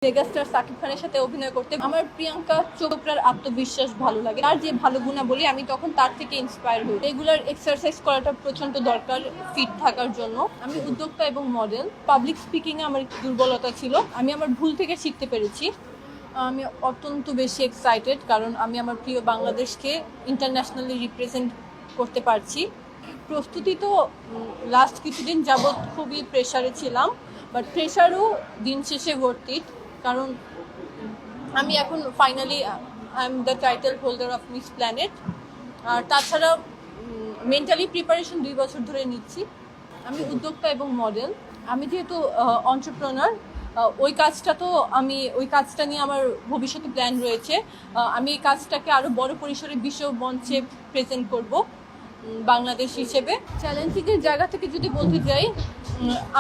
Megastar Shakib খানের সাথে অভিনয় করতে আমার প্রিয়াঙ্কা চোপড়ার আত্মবিশ্বাস ভালো লাগে। তার যে ভালো গুণাবলী আমি তখন তার থেকে ইন্সপায়ার হই। রেগুলার এক্সারসাইজ করাটা প্রচন্ড দরকার ফিট থাকার জন্য। আমি উদ্যোক্তা এবং মডেল। পাবলিক স্পিকিং এ আমার দুর্বলতা ছিল, আমি আমার ভুল থেকে শিখতে পেরেছি। আমি অত্যন্ত বেশি এক্সাইটেড, কারণ আমি আমার প্রিয় বাংলাদেশকে ইন্টারন্যাশনালি রিপ্রেজেন্ট করতে পারছি। প্রস্তুতি তো লাস্ট কিছুদিন যাবৎ খুবই প্রেশারে ছিলাম, বাট প্রেশারও দিন শেষে ভর্তি, কারণ আমি এখন finally I am the title holder of Miss Planet. আর তাছাড়া মেন্টালি প্রিপারেশন 2 বছর ধরে নিচ্ছি। আমি উদ্যোক্তা এবং মডেল। আমি যেহেতু এন্টারপ্রেনার, ওই কাজটা নিয়ে আমার ভবিষ্যতে প্ল্যান রয়েছে। আমি এই কাজটাকে আরও বড় পরিসরে বিশ্ব মঞ্চে প্রেজেন্ট করব বাংলাদেশ হিসেবে। চ্যালেঞ্জিংয়ের জায়গা থেকে যদি বলতে যাই,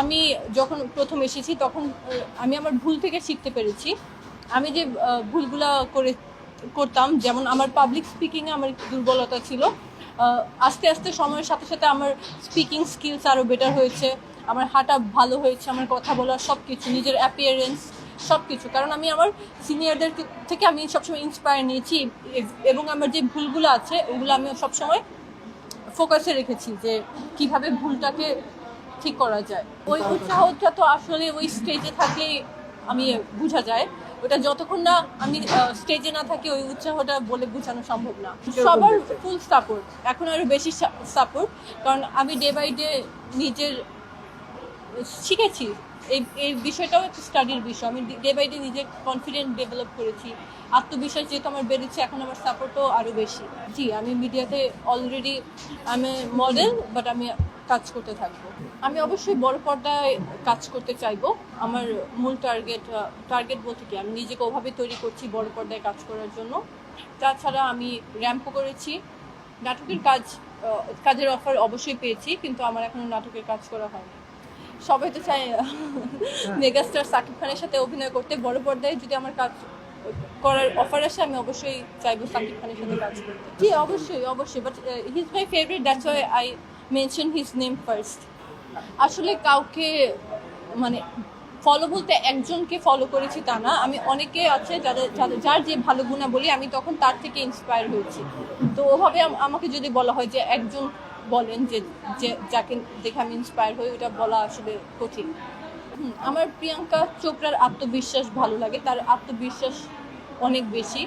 আমি যখন প্রথম এসেছি তখন আমি আমার ভুল থেকে শিখতে পেরেছি। আমি যে ভুলগুলা করতাম, যেমন আমার পাবলিক স্পিকিংয়ে আমার দুর্বলতা ছিল, আস্তে আস্তে সময়ের সাথে সাথে আমার স্পিকিং স্কিলস আরও বেটার হয়েছে, আমার হাঁটা ভালো হয়েছে, আমার কথা বলা সব কিছু, নিজের অ্যাপিয়ারেন্স সব কিছু। কারণ আমি আমার সিনিয়রদের থেকে আমি সবসময় ইন্সপায়ার নিয়েছি, এবং আমার যে ভুলগুলো আছে ওগুলো আমি সবসময় ফোকাসে রেখেছি যে কিভাবে ভুলটাকে ঠিক করা যায়। ওই উৎসাহটা তো আসলে ওই স্টেজে থাকলে আমি বোঝা যায়। ওটা যতক্ষণ না আমি স্টেজে না থাকি ওই উৎসাহটা বলে বোঝানো সম্ভব না। সবার ফুল সাপোর্ট, এখন আরও বেশি সাপোর্ট, কারণ আমি ডে বাই ডে নিজের শিখেছি। এই বিষয়টাও একটা স্টাডির বিষয়। আমি ডে বাই ডে নিজের কনফিডেন্স ডেভেলপ করেছি, আত্মবিশ্বাস যেহেতু আমার বেড়েছে, এখন আমার সাপোর্টও আরও বেশি। জি, আমি মিডিয়াতে অলরেডি আমি মডেল, বাট আমি কাজ করতে থাকবো। আমি অবশ্যই বড় পর্দায় কাজ করতে চাইবো। আমার মূল টার্গেট বলতে কি, আমি নিজেকে ওভাবে তৈরি করছি বড় পর্দায় কাজ করার জন্য। তাছাড়া আমি র্যাম্পও করেছি, নাটকের কাজের অফার অবশ্যই পেয়েছি, কিন্তু আমার এখনো নাটকের কাজ করা হয়নি। সবাই তো চায় মেগাস্টার সাকিব খানের সাথে অভিনয় করতে। বড় পর্দায় যদি আমার কাজ করার অফার আসে, আমি অবশ্যই চাইবো সাকিব খানের সাথে কাজ করতে। জি, অবশ্যই, but he is my favourite, that's why I mention his name first. আসলে কাউকে মানে ফলো বলতে একজনকে ফলো করেছি তা না, আমি অনেকে আছে যার যে ভালো গুণাবলী আমি তখন তার থেকে ইন্সপায়ার হয়েছি। তো ওভাবে আমাকে যদি বলা হয় যে একজন বলেন যে যাকে দেখে আমি ইন্সপায়ার হই, ওটা বলা আসলে কঠিন। আমার প্রিয়াঙ্কা চোপড়ার আত্মবিশ্বাস ভালো লাগে, তার আত্মবিশ্বাস অনেক বেশি।